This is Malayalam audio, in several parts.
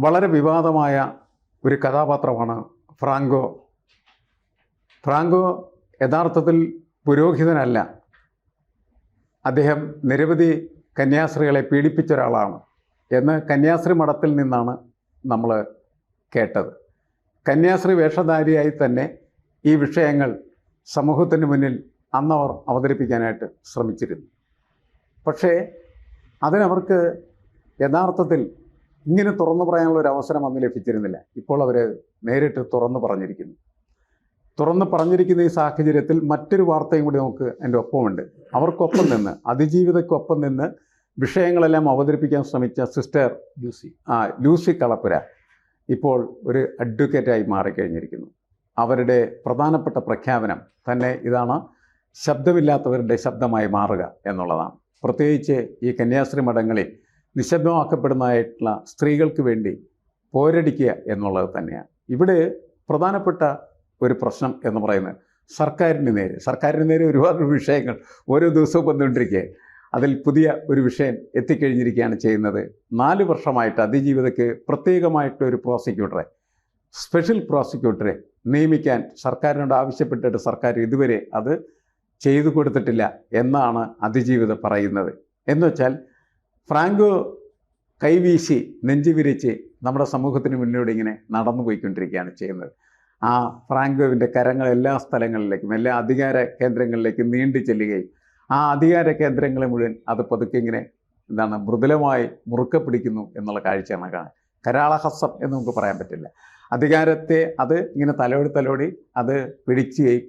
വളരെ വിവാദമായ ഒരു കഥാപാത്രമാണ് ഫ്രാങ്കോ. ഫ്രാങ്കോ യഥാർത്ഥത്തിൽ പുരോഹിതനല്ല. അദ്ദേഹം നിരവധി കന്യാസ്ത്രീകളെ പീഡിപ്പിച്ച ഒരാളാണ് എന്ന് കന്യാസ്ത്രീ മഠത്തിൽ നിന്നാണ് നമ്മൾ കേട്ടത്. കന്യാസ്ത്രീ വേഷധാരിയായി തന്നെ ഈ വിഷയങ്ങൾ സമൂഹത്തിന് മുന്നിൽ അന്നവർ അവതരിപ്പിക്കാനായിട്ട് ശ്രമിച്ചിരുന്നു. പക്ഷേ അതിനവർക്ക് യഥാർത്ഥത്തിൽ ഇങ്ങനെ തുറന്നു പറയാനുള്ള ഒരു അവസരം അന്ന് ലഭിച്ചിരുന്നില്ല. ഇപ്പോൾ അവർ നേരിട്ട് തുറന്നു പറഞ്ഞിരിക്കുന്നു. തുറന്നു പറഞ്ഞിരിക്കുന്ന ഈ സാഹചര്യത്തിൽ മറ്റൊരു വാർത്തയും കൂടി നമുക്ക് എൻ്റെ ഒപ്പമുണ്ട്. അവർക്കൊപ്പം നിന്ന്, അതിജീവിതയ്ക്കൊപ്പം നിന്ന് വിഷയങ്ങളെല്ലാം അവതരിപ്പിക്കാൻ ശ്രമിച്ച സിസ്റ്റർ ലൂസി കളപ്പുര ഇപ്പോൾ ഒരു അഡ്വക്കേറ്റായി മാറിക്കഴിഞ്ഞിരിക്കുന്നു. അവരുടെ പ്രധാനപ്പെട്ട പ്രഖ്യാപനം തന്നെ ഇതാണ്: ശബ്ദമില്ലാത്തവരുടെ ശബ്ദമായി മാറുക എന്നുള്ളതാണ്. പ്രത്യേകിച്ച് ഈ കന്യാസ്ത്രീ മഠങ്ങളിൽ നിശബ്ദമാക്കപ്പെടുന്നതായിട്ടുള്ള സ്ത്രീകൾക്ക് വേണ്ടി പോരടിക്കുക എന്നുള്ളത് തന്നെയാണ്. ഇവിടെ പ്രധാനപ്പെട്ട ഒരു പ്രശ്നം എന്ന് പറയുന്നത് സർക്കാരിന് നേരെ ഒരുപാട് വിഷയങ്ങൾ ഓരോ ദിവസവും വന്നുകൊണ്ടിരിക്കുക. അതിൽ പുതിയ ഒരു വിഷയം എത്തിക്കഴിഞ്ഞിരിക്കുകയാണ് ചെയ്യുന്നത്. 4 വർഷമായിട്ട് അതിജീവിതയ്ക്ക് പ്രത്യേകമായിട്ടൊരു പ്രോസിക്യൂട്ടറെ, സ്പെഷ്യൽ പ്രോസിക്യൂട്ടറെ നിയമിക്കാൻ സർക്കാരിനോട് ആവശ്യപ്പെട്ടിട്ട് സർക്കാർ ഇതുവരെ അത് ചെയ്തു കൊടുത്തിട്ടില്ല എന്നാണ് അതിജീവിത പറയുന്നത്. എന്നുവെച്ചാൽ ഫ്രാങ്കോ കൈവീശി നെഞ്ചു വിരിച്ച് നമ്മുടെ സമൂഹത്തിന് മുന്നിലൂടെ ഇങ്ങനെ നടന്നു പോയിക്കൊണ്ടിരിക്കുകയാണ് ചെയ്യുന്നത്. ആ ഫ്രാങ്കോവിൻ്റെ കരങ്ങൾ എല്ലാ സ്ഥലങ്ങളിലേക്കും, എല്ലാ അധികാര കേന്ദ്രങ്ങളിലേക്കും നീണ്ടു ചെല്ലുകയും ആ അധികാര കേന്ദ്രങ്ങളെ മുഴുവൻ അത് പതുക്കെ ഇങ്ങനെ മൃദുലമായി മുറുക്കെ പിടിക്കുന്നു എന്നുള്ള കാഴ്ചയാണ് കാണാൻ. കരാളഹസ്സം എന്ന് നമുക്ക് പറയാൻ പറ്റില്ല. അധികാരത്തെ അത് ഇങ്ങനെ തലോടി അത് പിടിക്കുകയും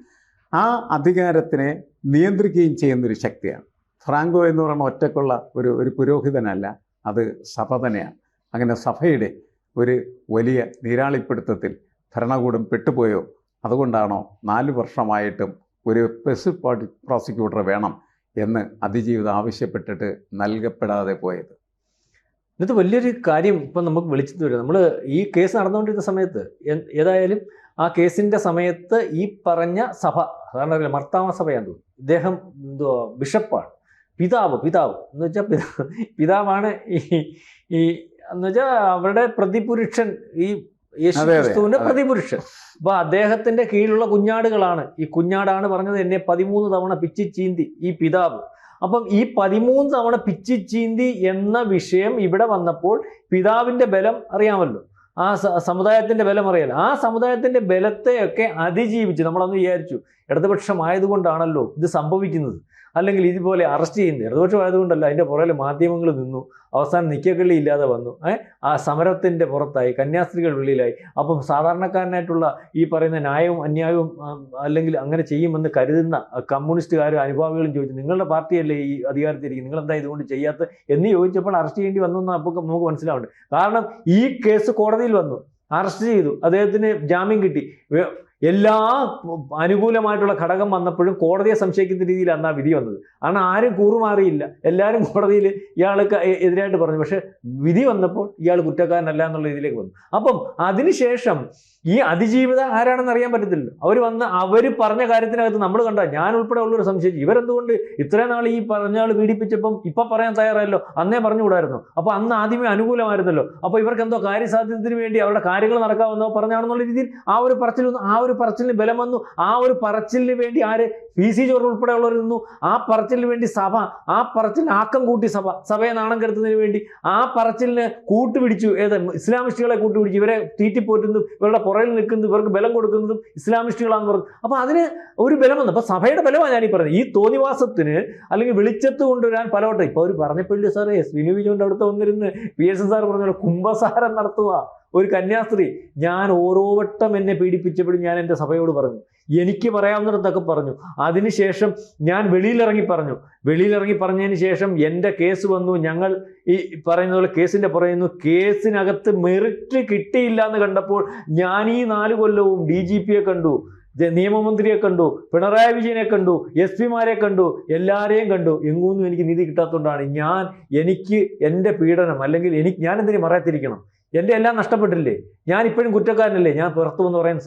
ആ അധികാരത്തിനെ നിയന്ത്രിക്കുകയും ചെയ്യുന്നൊരു ശക്തിയാണ്. ഫ്രാങ്കോ എന്ന് പറയുന്ന ഒറ്റക്കുള്ള ഒരു പുരോഹിതനല്ല, അത് സഭ തന്നെയാണ്. അങ്ങനെ സഭയുടെ ഒരു വലിയ നീരാളിപ്പിടുത്തത്തിൽ ഭരണകൂടം പെട്ടുപോയോ? അതുകൊണ്ടാണോ 4 വർഷമായിട്ടും ഒരു സ്പെഷ്യൽ പ്രോസിക്യൂട്ടർ വേണം എന്ന് അതിജീവിതം ആവശ്യപ്പെട്ടിട്ട് നൽകപ്പെടാതെ പോയത്? ഇന്നത്തെ വലിയൊരു കാര്യം ഇപ്പം നമുക്ക് വിളിച്ചു വരും. നമ്മൾ ഈ കേസ് നടന്നുകൊണ്ടിരുന്ന സമയത്ത് ഏതായാലും ആ കേസിൻ്റെ സമയത്ത് ഈ പറഞ്ഞ സഭ, സാധാരണ മർത്താമ സഭയാന്ന് തോന്നുന്നു, ഇദ്ദേഹം ബിഷപ്പാണ്, പിതാവ് എന്ന് വെച്ചാൽ പിതാവാണ് ഈ എന്ന് വെച്ചാൽ അവരുടെ പ്രതിപുരുഷൻ, ഈ യേശു ക്രിസ്തുവിന്റെ പ്രതിപുരുഷൻ. അപ്പൊ അദ്ദേഹത്തിന്റെ കീഴിലുള്ള കുഞ്ഞാടുകളാണ്. ഈ കുഞ്ഞാടാണ് പറഞ്ഞത്, എന്നെ 13 തവണ പിച്ചി ചീന്തി ഈ പിതാവ്. അപ്പം ഈ 13 തവണ പിച്ചി ചീന്തി എന്ന വിഷയം ഇവിടെ വന്നപ്പോൾ പിതാവിന്റെ ബലം അറിയാമല്ലോ, ആ സമുദായത്തിന്റെ ബലം അറിയാലോ. ആ സമുദായത്തിന്റെ ബലത്തെയൊക്കെ അതിജീവിച്ച് നമ്മളന്ന് വിചാരിച്ചു ഇടതുപക്ഷമായതുകൊണ്ടാണല്ലോ ഇത് സംഭവിക്കുന്നത്, അല്ലെങ്കിൽ ഇതുപോലെ അറസ്റ്റ് ചെയ്യുന്നത് ഇടതുപക്ഷമായതുകൊണ്ടല്ല. അതിൻ്റെ പുറകിൽ മാധ്യമങ്ങൾ നിന്നു, അവസാനം നിക്കക്കള്ളി ഇല്ലാതെ വന്നു. ആ സമരത്തിൻ്റെ പുറത്തായി, കന്യാസ്ത്രീകൾ വെളിയിലായി. അപ്പം സാധാരണക്കാരനായിട്ടുള്ള ഈ പറയുന്ന ന്യായവും അന്യായവും അല്ലെങ്കിൽ അങ്ങനെ ചെയ്യുമെന്ന് കരുതുന്ന കമ്മ്യൂണിസ്റ്റുകാരും അനുഭാവികളും ചോദിച്ചു, നിങ്ങളുടെ പാർട്ടിയല്ലേ ഈ അധികാരത്തിലിരിക്കും, നിങ്ങളെന്താ ഇതുകൊണ്ട് ചെയ്യാത്ത എന്ന് ചോദിച്ചപ്പോൾ അറസ്റ്റ് ചെയ്യേണ്ടി വന്നു എന്ന് അപ്പോൾ നമുക്ക് മനസ്സിലാവുന്നുണ്ട്. കാരണം ഈ കേസ് കോടതിയിൽ വന്നു, അറസ്റ്റ് ചെയ്തു, അദ്ദേഹത്തിന് ജാമ്യം കിട്ടി. എല്ലാ അനുകൂലമായിട്ടുള്ള ഘടകം വന്നപ്പോഴും കോടതിയെ സംശയിക്കുന്ന രീതിയിൽ അന്ന് ആ വിധി വന്നത്. കാരണം ആരും കൂറുമാറിയില്ല, എല്ലാവരും കോടതിയിൽ ഇയാൾക്ക് എതിരായിട്ട് പറഞ്ഞു. പക്ഷെ വിധി വന്നപ്പോൾ ഇയാൾ കുറ്റക്കാരനല്ല എന്നുള്ള രീതിയിലേക്ക് വന്നു. അപ്പം അതിനുശേഷം ഈ അതിജീവിത ആരാണെന്ന് അറിയാൻ പറ്റത്തില്ല. അവർ പറഞ്ഞ കാര്യത്തിനകത്ത് നമ്മൾ കണ്ട, ഞാൻ ഉൾപ്പെടെ ഉള്ളൊരു സംശയിച്ചു, ഇവരെന്തുകൊണ്ട് ഇത്രയും നാൾ ഈ പറഞ്ഞ ആൾ പീഡിപ്പിച്ചപ്പം ഇപ്പം പറയാൻ തയ്യാറായല്ലോ, അന്നേ പറഞ്ഞുകൂടായിരുന്നു. അപ്പോൾ അന്ന് ആദ്യമേ അനുകൂലമായിരുന്നല്ലോ, അപ്പോൾ ഇവർക്ക് എന്തോ കാര്യസാധ്യത്തിന് വേണ്ടി അവരുടെ കാര്യങ്ങൾ നടക്കാമെന്നോ പറഞ്ഞാണെന്നുള്ള രീതിയിൽ ആ ഒരു പറച്ചിലിന് ബലം വന്നു. ആ ഒരു പറച്ചിലിന് വേണ്ടി ആര്, PC ജോർജ് ഉൾപ്പെടെ ഉള്ളവർ നിന്നു. ആ പറച്ചിലിന് വേണ്ടി സഭ, ആ പറച്ചിലിന് ആക്കം കൂട്ടി സഭയെ നാണം കെടുത്തുന്നതിന് വേണ്ടി ആ പറച്ചിലിന് കൂട്ടുപിടിച്ചു. ഇസ്ലാമിസ്റ്റുകളെ കൂട്ടുപിടിച്ചു, ഇവരെ തീറ്റിപ്പോറ്റുന്നതും ഇവരുടെ പുറകിൽ നിൽക്കുന്നതും ഇവർക്ക് ബലം കൊടുക്കുന്നതും ഇസ്ലാമിസ്റ്റുകളാണെന്ന് പറഞ്ഞു. അപ്പോൾ അതിന് ഒരു ബലം വന്നു. അപ്പോൾ സഭയുടെ ബലമാണ് ഞാനീ പറഞ്ഞത്. ഈ തോന്നിവാസത്തിന് അല്ലെങ്കിൽ വെളിച്ചത്ത് കൊണ്ടുവരാൻ പലവട്ടം ഇപ്പോൾ അവർ പറഞ്ഞപ്പോഴില്ല സാറേ, വിനു വിജയൻ്റെ അടുത്ത് വന്നിരുന്ന് PSN സാർ പറഞ്ഞ കുംഭസാരം നടത്തുക ഒരു കന്യാസ്ത്രീ. ഞാൻ ഓരോ വട്ടം എന്നെ പീഡിപ്പിച്ചപ്പോഴും ഞാൻ എൻ്റെ സഭയോട് പറഞ്ഞു, എനിക്ക് പറയാവുന്നിടത്തൊക്കെ പറഞ്ഞു. അതിനുശേഷം ഞാൻ വെളിയിലിറങ്ങി പറഞ്ഞതിന് ശേഷം എൻ്റെ കേസ് വന്നു. ഞങ്ങൾ ഈ പറയുന്ന പോലെ കേസിൻ്റെ പറയുന്നു, കേസിനകത്ത് മെറിറ്റ് കിട്ടിയില്ല എന്ന് കണ്ടപ്പോൾ ഞാൻ ഈ 4 കൊല്ലവും DGPയെ കണ്ടു, നിയമമന്ത്രിയെ കണ്ടു, പിണറായി വിജയനെ കണ്ടു, SP മാരെ കണ്ടു, എല്ലാവരെയും കണ്ടു. എങ്ങൊന്നും എനിക്ക് നീതി കിട്ടാത്തതുകൊണ്ടാണ് എനിക്ക് എൻ്റെ പീഡനം, അല്ലെങ്കിൽ ഞാൻ എന്തിനു മറയത്തിരിക്കണം, എൻ്റെ എല്ലാം നഷ്ടപ്പെട്ടില്ലേ, ഞാൻ ഇപ്പോഴും കുറ്റക്കാരനല്ലേ, ഞാൻ പുറത്തു എന്ന് പറയാൻ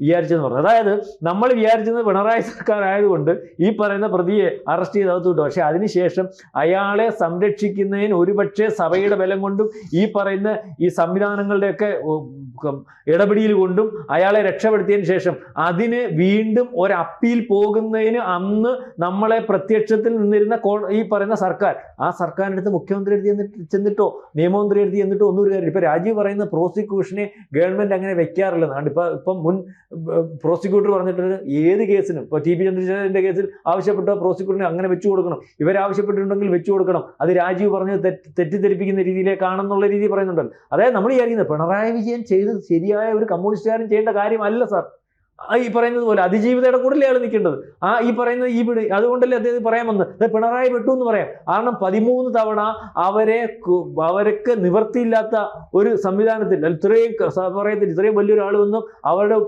വിചാരിച്ചെന്ന് പറഞ്ഞു. അതായത് നമ്മൾ വിചാരിച്ചത് പിണറായി സർക്കാർ ആയതുകൊണ്ട് ഈ പറയുന്ന പ്രതിയെ അറസ്റ്റ് ചെയ്ത് അകത്ത് വിട്ടു. പക്ഷെ അതിനുശേഷം അയാളെ സംരക്ഷിക്കുന്നതിന് ഒരുപക്ഷെ സഭയുടെ ബലം കൊണ്ടും ഈ പറയുന്ന ഈ സംവിധാനങ്ങളുടെയൊക്കെ ഇടപെടൽ കൊണ്ടും അയാളെ രക്ഷപ്പെടുത്തിയതിന് ശേഷം അതിന് വീണ്ടും ഒരു അപ്പീൽ പോകുന്നതിന് അന്ന് നമ്മളെ പ്രത്യക്ഷത്തിൽ നിന്നിരുന്ന ഈ പറയുന്ന സർക്കാർ, ആ സർക്കാരിൻ്റെ അടുത്ത് മുഖ്യമന്ത്രി എഴുതി ചെന്നിട്ടോ നിയമമന്ത്രി എഴുതി എന്നിട്ടോ ഒന്നും ഒരു കാര്യം. ഇപ്പൊ രാജീവ് പറയുന്ന പ്രോസിക്യൂഷനെ ഗവൺമെന്റ് അങ്ങനെ വെക്കാറില്ലെന്നാണ്. ഇപ്പം മുൻ പ്രോസിക്യൂട്ടർ പറഞ്ഞിട്ടുണ്ട് ഏത് കേസിനും, ഇപ്പോൾ ടി പി ചന്ദ്രശേഖരന്റെ കേസിൽ ആവശ്യപ്പെട്ട പ്രോസിക്യൂട്ടറിനെ അങ്ങനെ വെച്ചു കൊടുക്കണം, ഇവരാവശ്യപ്പെട്ടിട്ടുണ്ടെങ്കിൽ വെച്ചു കൊടുക്കണം, അത് രാജീവ് പറഞ്ഞത് തെറ്റിദ്ധരിപ്പിക്കുന്ന രീതിയിലേക്കാണെന്നുള്ള രീതി പറയുന്നുണ്ടല്ലോ. അതായത് നമ്മൾ വിചാരിക്കുന്നത് പിണറായി വിജയൻ ചെയ്തത് ശരിയായ ഒരു കമ്മ്യൂണിസ്റ്റുകാരൻ ചെയ്യേണ്ട കാര്യമല്ല സാർ. ഈ പറയുന്നത് പോലെ അതിജീവിതയുടെ കൂടെ ആൾ നിൽക്കേണ്ടത്. ഈ പറയുന്നത് ഈ വിട് അതുകൊണ്ടല്ലേ അദ്ദേഹം പറയാൻ വന്നത് പിണറായി വിട്ടു എന്ന് പറയാം. കാരണം 13 തവണ അവർക്ക് നിവർത്തിയില്ലാത്ത ഒരു സംവിധാനത്തിൽ ഇത്രയും വലിയൊരാൾ വന്നും അവരുടെ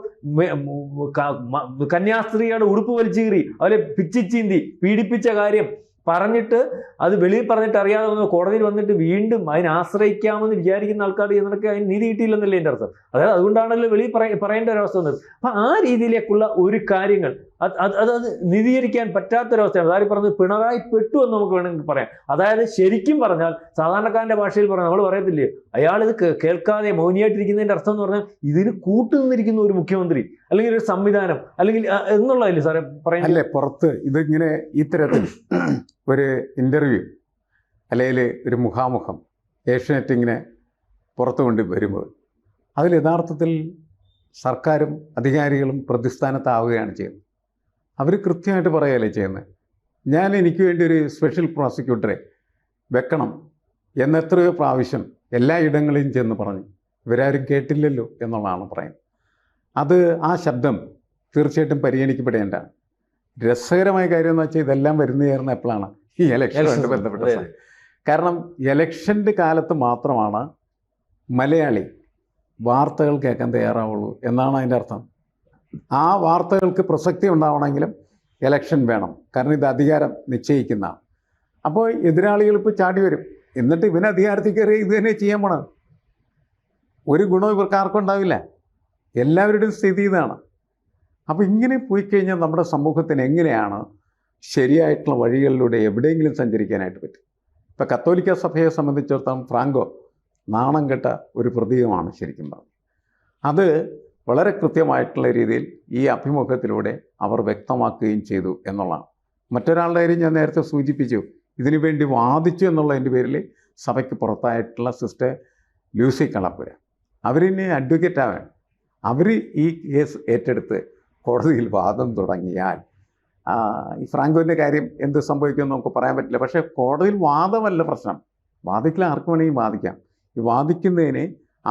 കന്യാസ്ത്രീയുടെ ഉടുപ്പ് വലിച്ചു കീറി അവരെ പിച്ചിച്ചീന്തി പീഡിപ്പിച്ച കാര്യം പറഞ്ഞിട്ട് അത് വെളിയിൽ പറഞ്ഞിട്ട് അറിയാതെ വന്ന് കോടതിയിൽ വന്നിട്ട് വീണ്ടും അതിനെ ആശ്രയിക്കാമെന്ന് വിചാരിക്കുന്ന ആൾക്കാർ എന്നൊക്കെ അതിന് നീതി കിട്ടിയില്ലെന്നല്ലേ എൻ്റെ അർത്ഥം. അതായത് അതുകൊണ്ടാണല്ലോ വെളിയിൽ പറയേണ്ട ഒരവസ്ഥ വന്നത്. അപ്പം ആ രീതിയിലേക്കുള്ള ഒരു കാര്യങ്ങൾ അത് നീതീകരിക്കാൻ പറ്റാത്തൊരവസ്ഥയാണ്. അതായത് പറഞ്ഞത് പിണറായി പെട്ടു എന്ന് നമുക്ക് വേണമെങ്കിൽ പറയാം. അതായത് ശരിക്കും പറഞ്ഞാൽ സാധാരണക്കാരൻ്റെ ഭാഷയിൽ പറഞ്ഞാൽ നമ്മൾ പറയത്തില്ലേ, അയാൾ ഇത് കേൾക്കാതെ മൗനിയായിട്ടിരിക്കുന്നതിൻ്റെ അർത്ഥം എന്ന് പറഞ്ഞാൽ ഇതിന് കൂട്ടുനിന്നിരിക്കുന്ന ഒരു മുഖ്യമന്ത്രി അല്ലെങ്കിൽ ഒരു സംവിധാനം അല്ലെങ്കിൽ എന്നുള്ളതല്ലേ സാറേ പറയുന്നത്. അല്ലേ, പുറത്ത് ഇതിങ്ങനെ ഇത്തരത്തിൽ ഒരു ഇൻ്റർവ്യൂ അല്ലെങ്കിൽ ഒരു മുഖാമുഖം ഏഷ്യാനെറ്റ് ഇങ്ങനെ പുറത്തു കൊണ്ട് വരുമ്പോൾ അതിൽ യഥാർത്ഥത്തിൽ സർക്കാരും അധികാരികളും പ്രതിസ്ഥാനത്താവുകയാണ് ചെയ്യുന്നത്. അവർ കൃത്യമായിട്ട് പറയുകയല്ലേ ചെയ്യുന്നത്. ഞാൻ എനിക്ക് വേണ്ടി ഒരു സ്പെഷ്യൽ പ്രോസിക്യൂട്ടറെ വെക്കണം എന്നെത്രയോ പ്രാവശ്യം എല്ലാ ഇടങ്ങളിലും ചെന്ന് പറഞ്ഞു, ഇവരാരും കേട്ടില്ലല്ലോ എന്നുള്ളതാണ് പറയുന്നത്. അത് ആ ശബ്ദം തീർച്ചയായിട്ടും പരിഗണിക്കപ്പെടേണ്ടതാണ്. രസകരമായ കാര്യം എന്ന് വെച്ചാൽ ഇതെല്ലാം വരുന്നു ചേർന്ന എപ്പോഴാണ് ഈ ഇലക്ഷനുമായിട്ട് ബന്ധപ്പെട്ട. കാരണം ഇലക്ഷൻ്റെ കാലത്ത് മാത്രമാണ് മലയാളി വാർത്തകൾ കേൾക്കാൻ തയ്യാറാവുള്ളൂ എന്നാണ് അതിൻ്റെ അർത്ഥം. ആ വാർത്തകൾക്ക് പ്രസക്തി ഉണ്ടാവണമെങ്കിലും ഇലക്ഷൻ വേണം. കാരണം ഇത് അധികാരം നിശ്ചയിക്കുന്നതാണ്. അപ്പോൾ എതിരാളികൾ ഇപ്പോൾ ചാടി വരും. എന്നിട്ട് ഇവന് അധികാരത്തിൽ കയറി ഇത് തന്നെ ചെയ്യാൻ പോണത്. ഒരു ഗുണം ഇവർക്ക് ആർക്കും ഉണ്ടാവില്ല. എല്ലാവരുടെയും സ്ഥിതി ഇതാണ്. അപ്പോൾ ഇങ്ങനെ പോയി കഴിഞ്ഞാൽ നമ്മുടെ സമൂഹത്തിന് എങ്ങനെയാണ് ശരിയായിട്ടുള്ള വഴികളിലൂടെ എവിടെയെങ്കിലും സഞ്ചരിക്കാനായിട്ട് പറ്റും. ഇപ്പോൾ കത്തോലിക്ക സഭയെ സംബന്ധിച്ചിടത്തോളം ഫ്രാങ്കോ നാണം കെട്ട ഒരു പ്രതീകമാണ് ശരിക്കും പറഞ്ഞത്. അത് വളരെ കൃത്യമായിട്ടുള്ള രീതിയിൽ ഈ അഭിമുഖത്തിലൂടെ അവർ വ്യക്തമാക്കുകയും ചെയ്തു എന്നുള്ളതാണ്. മറ്റൊരാളുടെ കാര്യം ഞാൻ നേരത്തെ സൂചിപ്പിച്ചു, ഇതിനു വേണ്ടി വാദിച്ചു എന്നുള്ളതിൻ്റെ പേരിൽ സഭയ്ക്ക് പുറത്തായിട്ടുള്ള സിസ്റ്റർ ലൂസി കളപ്പുര, അവരിനി അഡ്വക്കേറ്റ് ആവാൻ അവർ ഈ കേസ് ഏറ്റെടുത്ത് കോടതിയിൽ വാദം തുടങ്ങിയാൽ ഈ ഫ്രാങ്കോൻ്റെ കാര്യം എന്ത് സംഭവിക്കുമെന്ന് നമുക്ക് പറയാൻ പറ്റില്ല. പക്ഷേ കോടതിയിൽ വാദമല്ല പ്രശ്നം, വാദിക്കൽ ആർക്ക് വേണമെങ്കിൽ വാദിക്കാം. ഈ വാദിക്കുന്നതിന്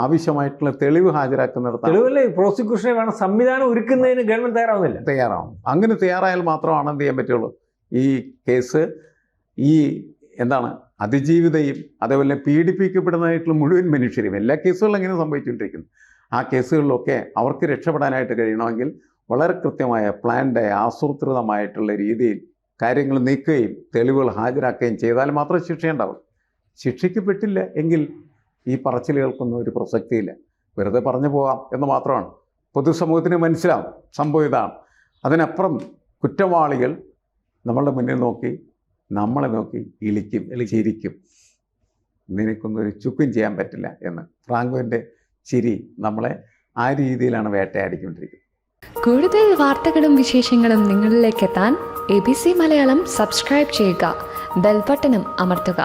ആവശ്യമായിട്ടുള്ള തെളിവ് ഹാജരാക്കുന്നിടത്ത് പ്രോസിക്യൂഷനെ വേണം സംവിധാനം ഒരുക്കുന്നതിന് ഗവൺമെൻറ് തയ്യാറാവും. അങ്ങനെ തയ്യാറായാൽ മാത്രമാണ് എന്ത് ചെയ്യാൻ പറ്റുള്ളൂ. ഈ കേസ് ഈ അതിജീവിതയും അതേപോലെ പീഡിപ്പിക്കപ്പെടുന്നതായിട്ടുള്ള മുഴുവൻ മനുഷ്യരും എല്ലാ കേസുകളും എങ്ങനെ സംഭവിച്ചുകൊണ്ടിരിക്കുന്നു. ആ കേസുകളിലൊക്കെ അവർക്ക് രക്ഷപ്പെടാനായിട്ട് കഴിയണമെങ്കിൽ വളരെ കൃത്യമായ പ്ലാൻഡ് ആസൂത്രിതമായിട്ടുള്ള രീതിയിൽ കാര്യങ്ങൾ നീക്കുകയും തെളിവുകൾ ഹാജരാക്കുകയും ചെയ്താൽ മാത്രമേ ശിക്ഷയുണ്ടാവും. ശിക്ഷിക്കപ്പെട്ടില്ല എങ്കിൽ ഈ പറച്ചിലുകൾക്കൊന്നും ഒരു പ്രസക്തിയില്ല, വെറുതെ പറഞ്ഞു പോകാം എന്ന് മാത്രമാണ്. പൊതുസമൂഹത്തിന് മനസ്സിലാവും സംഭവം ഇതാണ്. അതിനപ്പുറം കുറ്റവാളികൾ നമ്മളുടെ മുന്നിൽ നോക്കി നമ്മളെ നോക്കി ചിരിക്കും, നിനക്കൊന്നും ഒരു ചുക്കും ചെയ്യാൻ പറ്റില്ല എന്ന്. ഫ്രാങ്കോൻ്റെ ചിരി നമ്മളെ ആ രീതിയിലാണ് വേട്ടയാടിക്കൊണ്ടിരിക്കുന്നത്. കൂടുതൽ വാർത്തകളും വിശേഷങ്ങളും നിങ്ങളിലേക്ക് എത്താൻ ABC മലയാളം സബ്സ്ക്രൈബ് ചെയ്യുക, ബെൽ ബട്ടണും അമർത്തുക.